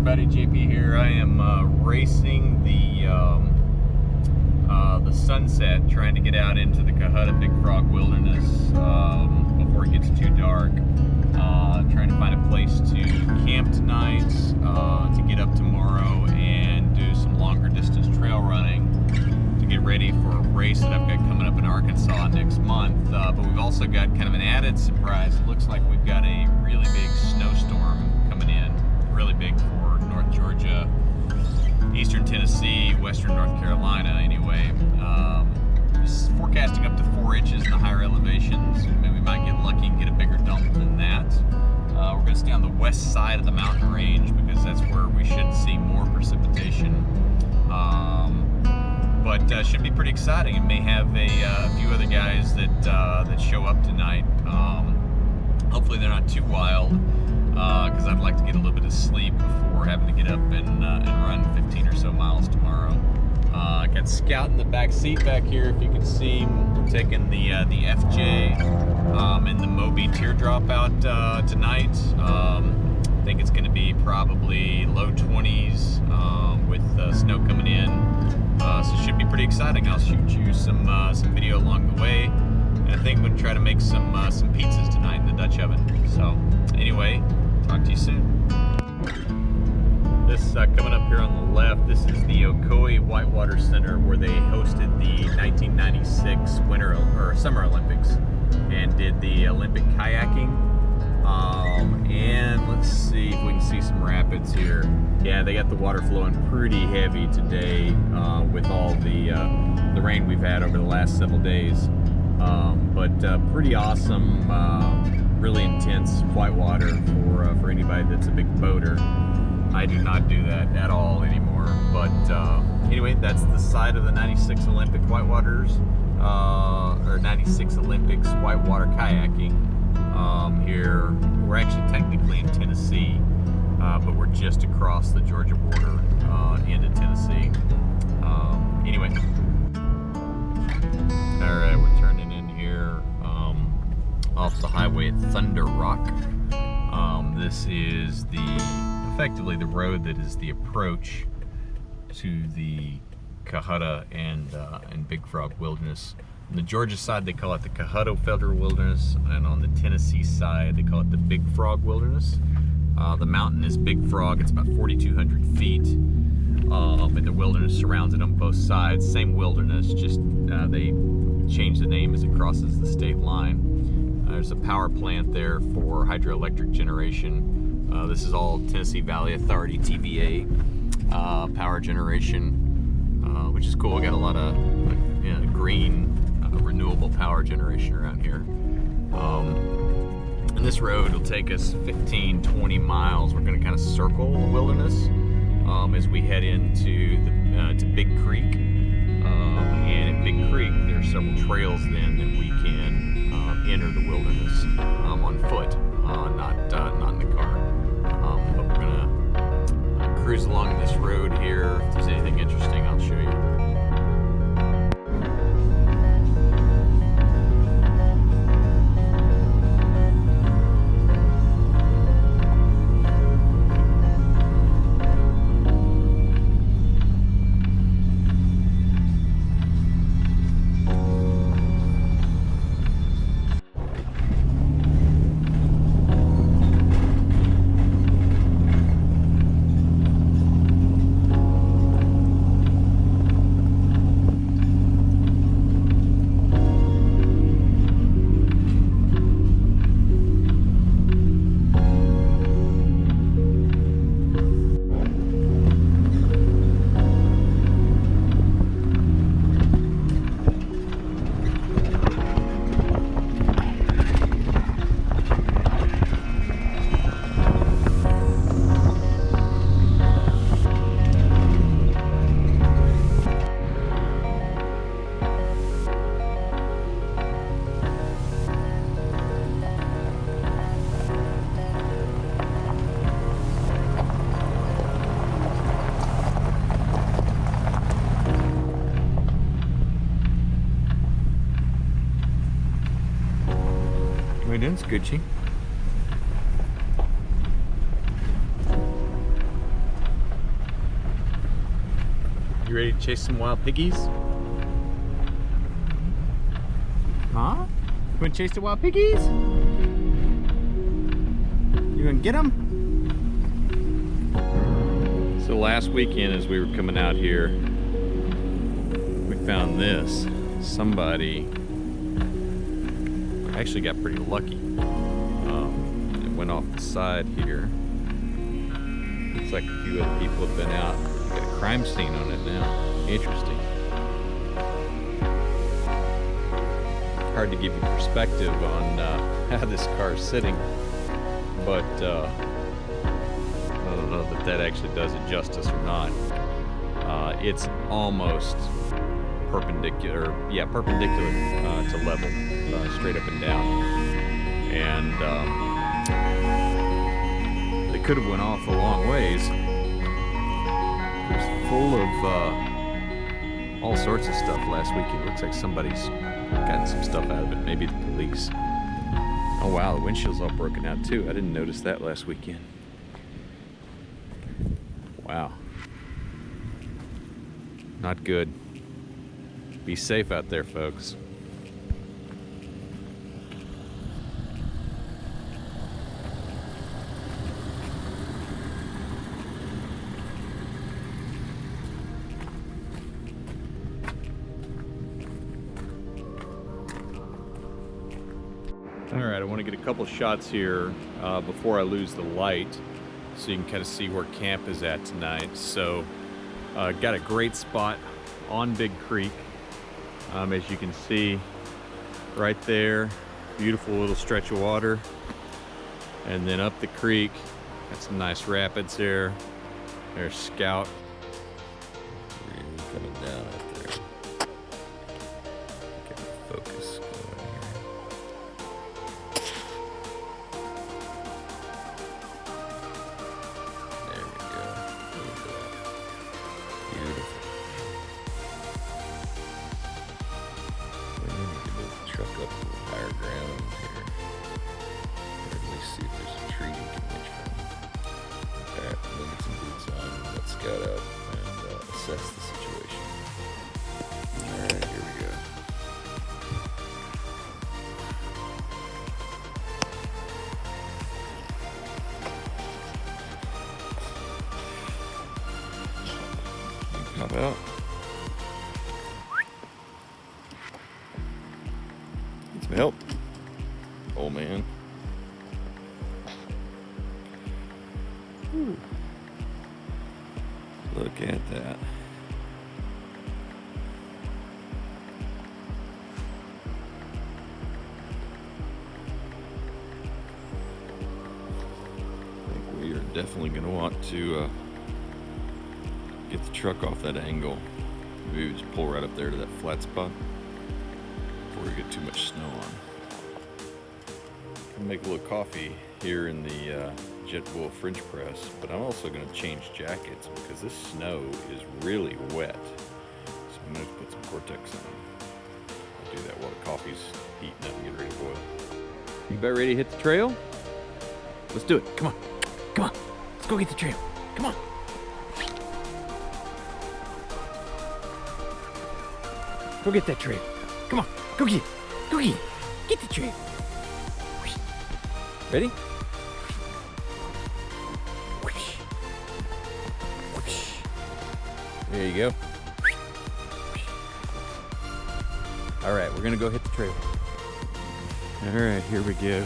everybody, JP here. I am racing the sunset, trying to get out into the Cohutta Big Frog Wilderness before it gets too dark. Trying to find a place to camp tonight, to get up tomorrow and do some longer distance trail running to get ready for a race that I've got coming up in Arkansas next month. But we've also got kind of an added surprise. It looks like we've got a really big snowstorm coming in, really big for North Georgia, Eastern Tennessee, Western North Carolina anyway. It's forecasting up to 4 inches in the higher elevations. Maybe we might get lucky and get a bigger dump than that. We're going to stay on the west side of the mountain range because that's where we should see more precipitation. But should be pretty exciting. It may have a few other guys that show up tonight. Hopefully they're not too wild, because I'd like to get a little bit of sleep before having to get up and run 15 or so miles tomorrow. I got Scout in the back seat back here, if you can see. We're taking the FJ and the Moby Teardrop out tonight. I think it's going to be probably low 20s with snow coming in. So it should be pretty exciting. I'll shoot you some video along the way. And I think I'm going to try to make some pizzas tonight in the Dutch oven. So anyway, talk to you soon. This coming up here on the left, this is the Ocoee Whitewater Center where they hosted the 1996 Winter or Summer Olympics and did the Olympic kayaking. And let's see if we can see some rapids here. Yeah, they got the water flowing pretty heavy today with all the rain we've had over the last several days. But pretty awesome, really intense whitewater for anybody that's a big boater. I do not do that at all anymore. But anyway, that's the side of the 96 Olympic whitewaters, or 96 Olympics whitewater kayaking. Here, we're actually technically in Tennessee, but we're just across the Georgia border into Tennessee. Anyway, all right, we're turning in here off the highway at Thunder Rock. This is effectively the road that is the approach to the Cohutta and Big Frog Wilderness. On the Georgia side, they call it the Cohutta Federal Wilderness, and on the Tennessee side, they call it the Big Frog Wilderness. The mountain is Big Frog. It's about 4,200 feet, and the wilderness surrounds it on both sides. Same wilderness, just they change the name as it crosses the state line. There's a power plant there for hydroelectric generation. This is all Tennessee Valley Authority, TVA, power generation, which is cool. We got a lot of green renewable power generation around here. And this road will take us 15-20 miles. We're going to kind of circle the wilderness as we head into to Big Creek. And at Big Creek, there are several trails then that we can enter the wilderness on foot, not in the car. But we're going to cruise along this road here. If there's anything interesting, I'll show you. How you doing, Scoochie? You ready to chase some wild piggies? Huh? You wanna chase the wild piggies? You gonna get them? So last weekend as we were coming out here, we found this. Somebody actually got pretty lucky. It went off the side here. Looks like a few other people have been out. Got a crime scene on it now. Interesting. Hard to give you perspective on how this car is sitting, but I don't know that that actually does it justice or not. It's almost perpendicular, yeah, perpendicular to level, straight up and down. And they could have went off a long ways. It was full of all sorts of stuff last week. It looks like somebody's gotten some stuff out of it, maybe the police. Oh wow, the windshield's all broken out too. I didn't notice that last weekend. Wow. Not good. Be safe out there, folks. All right, I want to get a couple shots here before I lose the light, so you can kind of see where camp is at tonight. So, got a great spot on Big Creek. As you can see right there, beautiful little stretch of water. And then up the creek, got some nice rapids there. There's Scout. Really coming down out there. Get the focus going here. There we go. Look at that. Beautiful. Truck up a little higher ground here. Or at least see if there's a tree you can winch from. Alright, we'll get some boots on and let Scout out and assess the situation. Alright, here we go. Pop out. Help, old man. Whew. Look at that. I think we are definitely going to want to get the truck off that angle. Maybe we just pull right up there to that flat spot before we get too much snow on. I'll make a little coffee here in the JetBull French press, but I'm also going to change jackets because this snow is really wet. So I'm going to put some Gore-Tex on. I'll do that while the coffee's heating up and get ready to boil. You about ready to hit the trail? Let's do it. Come on. Come on. Let's go get the trail. Come on. Go get that trail. Come on. Go get it. Go get it. Get the trail. Ready? There you go. All right, we're gonna go hit the trail. All right, here we go.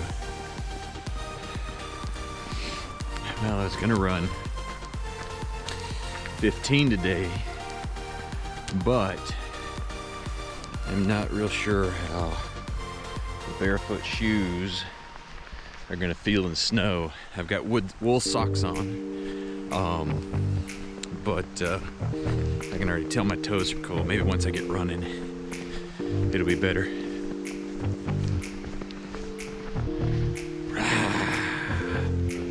Well, I was gonna run 15 today, but I'm not real sure how the barefoot shoes are gonna feel in the snow. I've got wool socks on, but I can already tell my toes are cold. Maybe once I get running, it'll be better.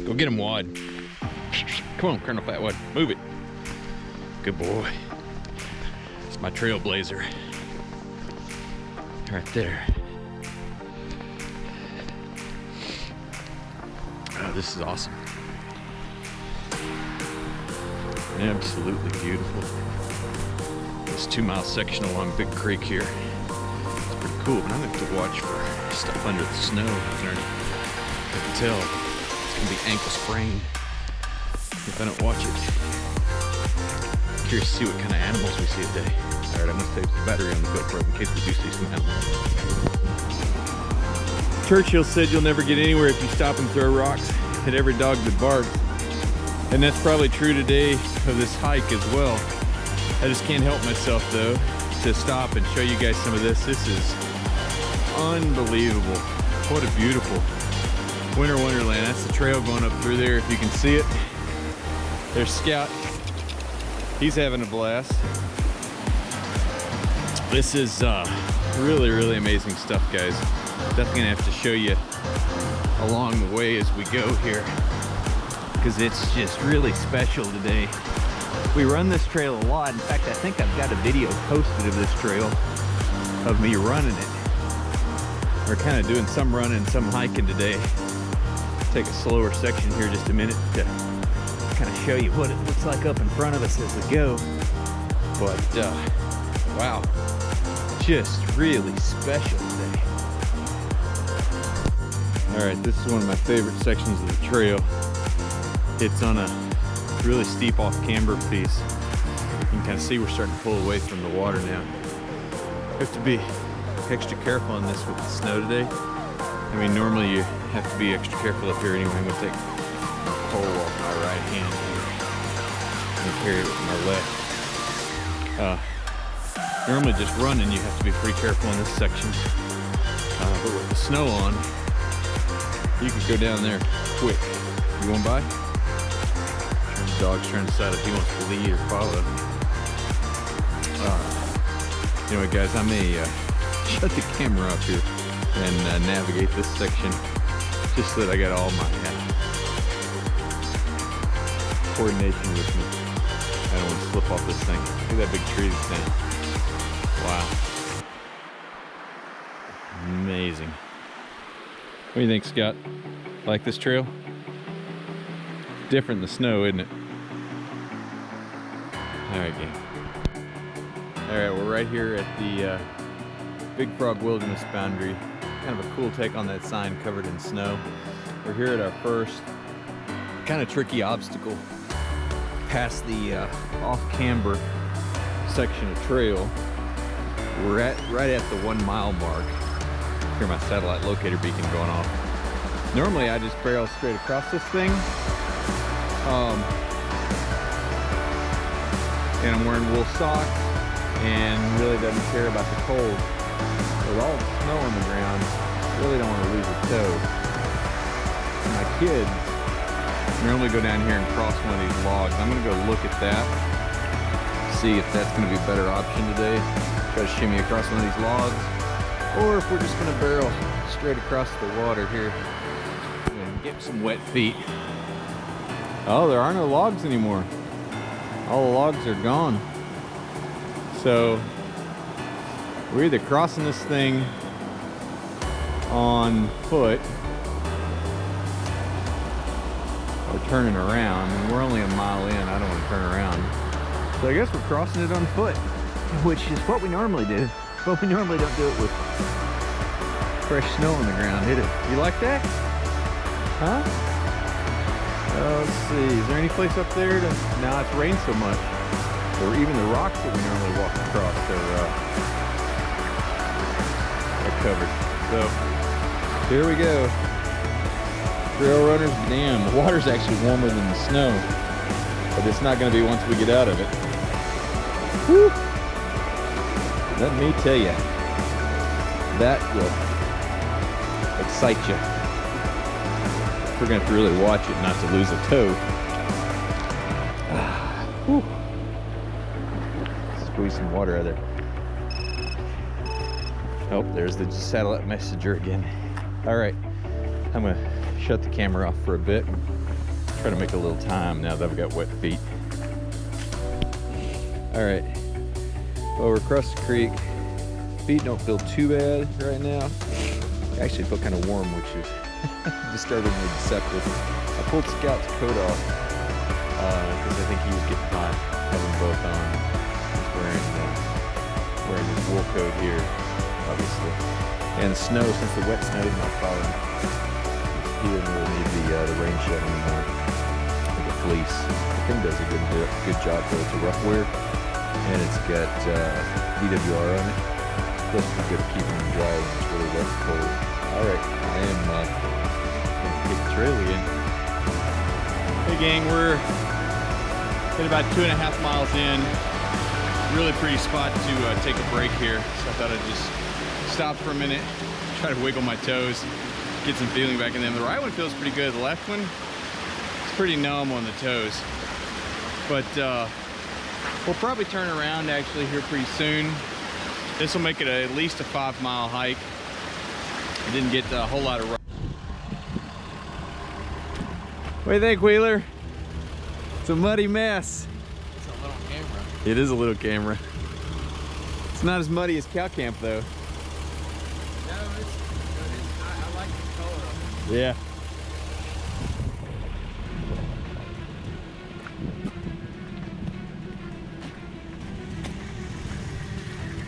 Go get him, Wad. Come on, Colonel Fatwood, move it. Good boy. It's my trailblazer. Right there. Oh, this is awesome. Absolutely beautiful. This 2-mile section along Big Creek here. It's pretty cool, but I'm gonna have to watch for stuff under the snow. I can tell it's gonna be ankle sprain if I don't watch it. Curious to see what kind of animals we see today. All right, I'm gonna save the battery on the GoPro in case we do see some animals. Churchill said you'll never get anywhere if you stop and throw rocks at every dog that barks. And that's probably true today of this hike as well. I just can't help myself though to stop and show you guys some of this. This is unbelievable. What a beautiful winter wonderland. That's the trail going up through there if you can see it. There's Scout. He's having a blast. This is really, really amazing stuff, guys. Definitely gonna have to show you along the way as we go here, because it's just really special today. We run this trail a lot. In fact, I think I've got a video posted of this trail of me running it. We're kind of doing some running, some hiking today. Take a slower section here just a minute to kind of show you what it looks like up in front of us as we go. But wow, just really special today. All right, this is one of my favorite sections of the trail. It's on a really steep off camber piece. You can kind of see we're starting to pull away from the water now. You have to be extra careful on this with the snow today. I mean, normally you have to be extra careful up here anyway. I'm gonna take my pole off my right hand here and carry it with my left. Normally just running, you have to be pretty careful in this section. But with the snow on, you could go down there quick. You going by? The dog's trying to decide if he wants to lead or follow. Anyway, guys, I may shut the camera up here and navigate this section just so that I got all my coordination with me. I don't want to slip off this thing. Look at that big tree that's down. Wow. Amazing. What do you think, Scott? Like this trail? Different than the snow, isn't it? All right, gang. All right, we're right here at the Big Frog Wilderness boundary. Kind of a cool take on that sign covered in snow. We're here at our first kind of tricky obstacle past the off-camber section of trail. We're right at the 1 mile mark. Hear my satellite locator beacon going off. Normally I just barrel straight across this thing. And I'm wearing wool socks and really doesn't care about the cold. With all the snow on the ground, really don't want to lose a toe. My kids normally go down here and cross one of these logs. I'm going to go look at that, see if that's going to be a better option today. Try to shimmy across one of these logs, or if we're just going to barrel straight across the water here and get some wet feet. Oh, there are no logs anymore. All the logs are gone. So we're either crossing this thing on foot or turning around, and we're only a mile in. I don't want to turn around. So I guess we're crossing it on foot, which is what we normally do, but we normally don't do it with fresh snow on the ground, hit it. You like that? Huh? Let's see, is there any place up there to... No, it's rained so much. Or even the rocks that we normally walk across are covered. So, here we go. Trail runners, damn, the water's actually warmer than the snow. But it's not going to be once we get out of it. Whew! Let me tell you, that will excite you. We're going to have to really watch it not to lose a toe. Squeeze some water out of there. Oh, there's the satellite messenger again. All right, I'm going to shut the camera off for a bit and try to make a little time now that I've got wet feet. All right, well, we're across the creek. Feet don't feel too bad right now. I actually feel kind of warm, which is disturbingly deceptive. I pulled Scout's coat off because I think he was getting hot having both on. wearing his wool coat here, obviously. And the snow, since the wet snow is not falling, he didn't really need the rain shed anymore. With the fleece, the thing does a good job though. It's a rough wear, and it's got DWR on it. It's supposed to be good at keeping them dry when it's really wet and cold. All right, I am gonna take the trailer in. Hey gang, we're at about 2.5 miles in. Really pretty spot to take a break here. So I thought I'd just stop for a minute, try to wiggle my toes, get some feeling back in them. The right one feels pretty good. The left one, it's pretty numb on the toes. But we'll probably turn around actually here pretty soon. This will make it at least a 5-mile hike. I didn't get a whole lot of. What do you think, Wheeler? It's a muddy mess. It's a little camera. It is a little camera. It's not as muddy as Cow Camp though. No, it's good. I like the color of it. Yeah.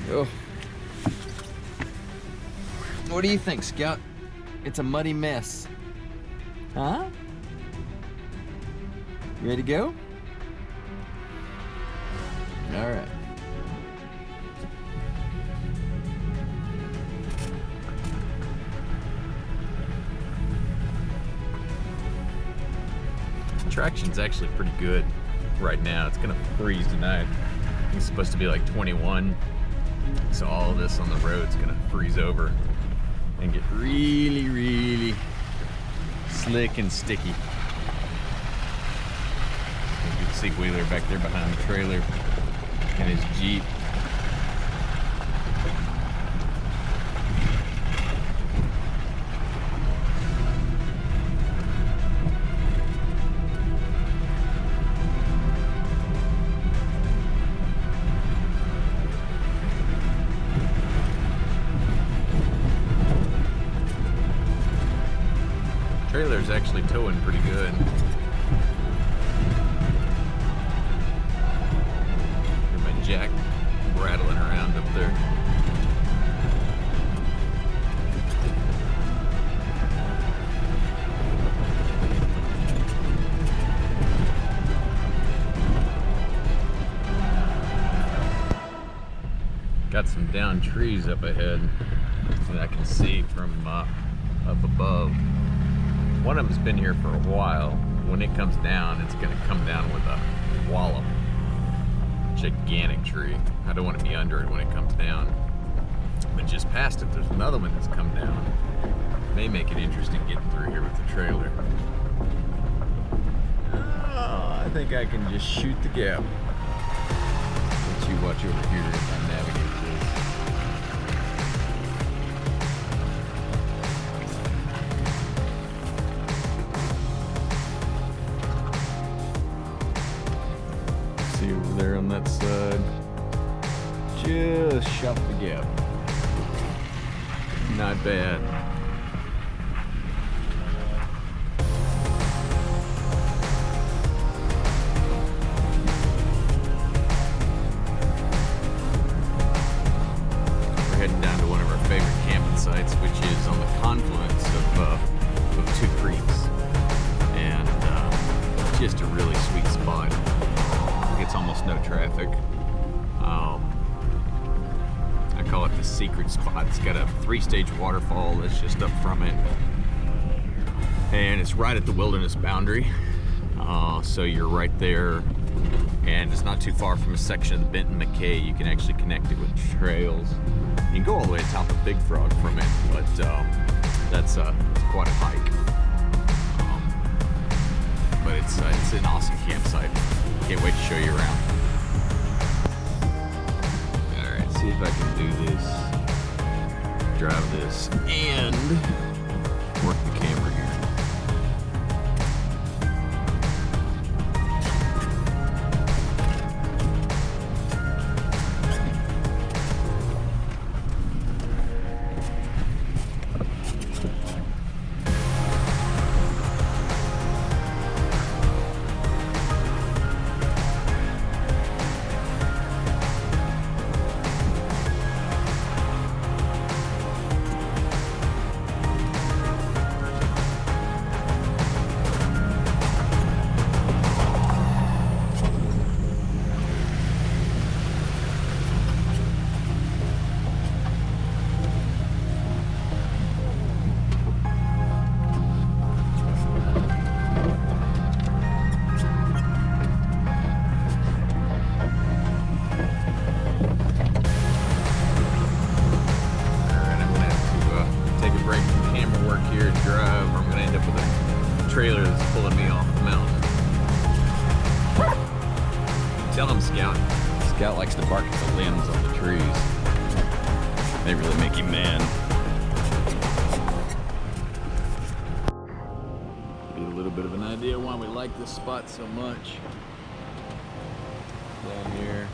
Oh. What do you think, Scout? It's a muddy mess. Huh? You ready to go? All right. Traction's actually pretty good right now. It's gonna freeze tonight. It's supposed to be like 21. So all of this on the road's gonna freeze over and get really, really slick and sticky. You can see Wheeler back there behind the trailer and his Jeep. Trailer's actually towing pretty good. Hear my jack rattling around up there. Got some down trees up ahead that I can see from up above. One of them's been here for a while. When it comes down, it's gonna come down with a wallop. Gigantic tree. I don't want to be under it when it comes down. But just past it, there's another one that's come down. May make it interesting getting through here with the trailer. Oh, I think I can just shoot the gap. Let you watch over here as I navigate this. See over there on that side. Just shot the gap. Not bad. We're heading down to one of our favorite camping sites, which is on the confluence of two creeks. And just a really sweet spot. It's almost no traffic. I call it the secret spot. It's got a 3-stage waterfall that's just up from it, and it's right at the wilderness boundary. So you're right there, and it's not too far from a section of the Benton McKay. You can actually connect it with trails. You can go all the way to the top of Big Frog from it, but that's quite a hike. But it's an awesome campsite. Can't wait to show you around. Alright, see if I can do this, drive this, and work the camera here. trailing me off the mountain. Tell him, Scout. Scout likes to bark at the limbs on the trees. They really make him mad. Get a little bit of an idea why we like this spot so much. Down here.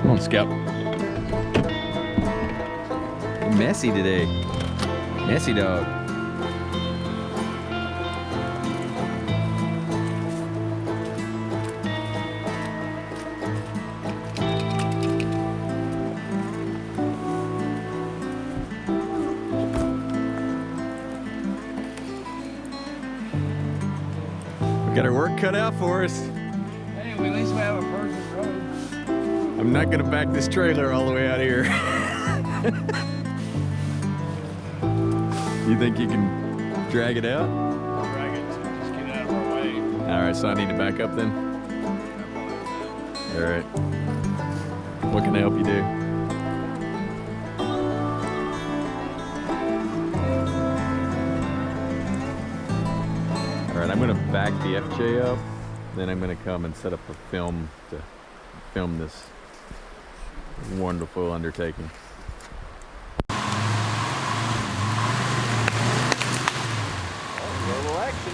Come on, Scout. Messy today. Messy dog. We got our work cut out for us. Hey, at least we have a perfect road. I'm not gonna back this trailer all the way out here. You think you can drag it out? Drag it, just get out of our way. All right, so I need to back up then? All right. What can I help you do? All right, I'm gonna back the FJ up, then I'm gonna come and set up a film to film this wonderful undertaking. Roll action.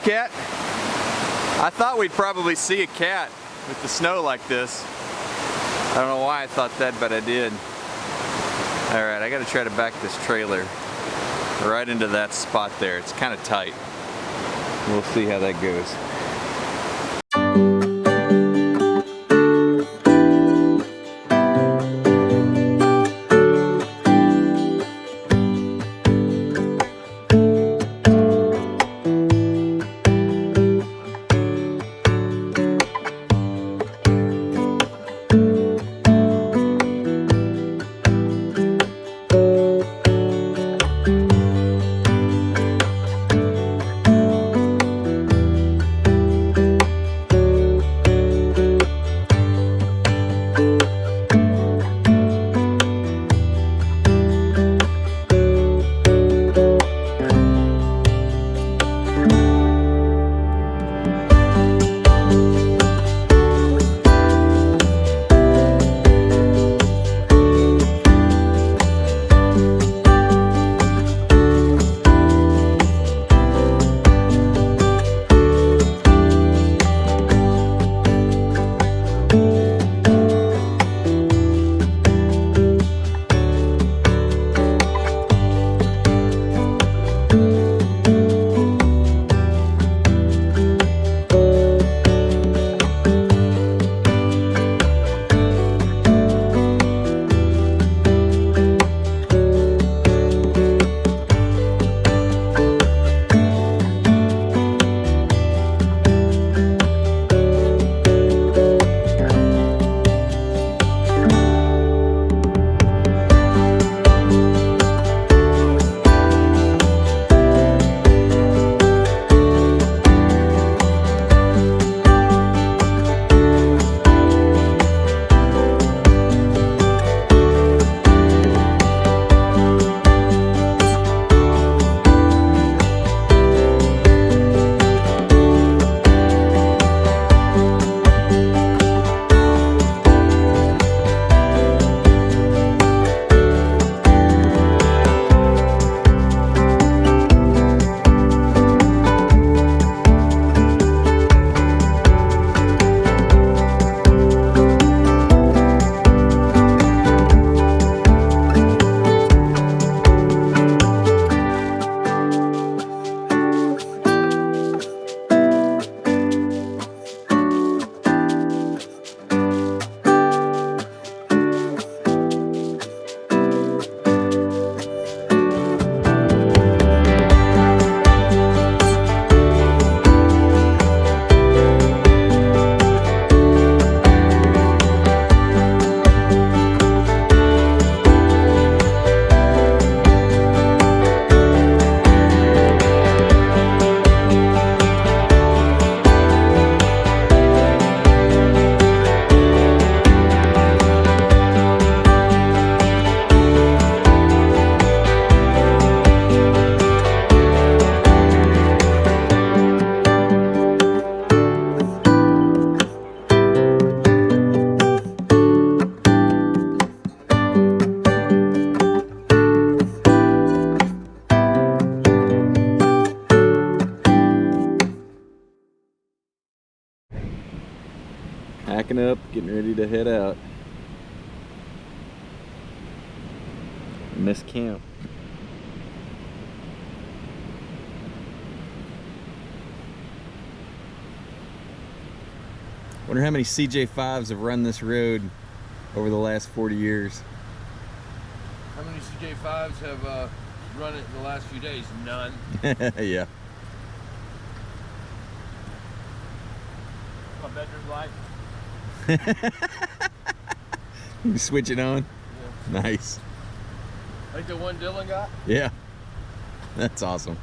cat? I thought we'd probably see a cat with the snow like this. I don't know why I thought that, but I did. Alright, I gotta try to back this trailer right into that spot there. It's kind of tight. We'll see how that goes. Packing up, getting ready to head out. Miss camp. Wonder how many CJ5s have run this road over the last 40 years. How many CJ5s have run it in the last few days? None. Yeah. My bedroom light. You switch it on? Yeah. Nice. Like the one Dylan got? Yeah. That's awesome.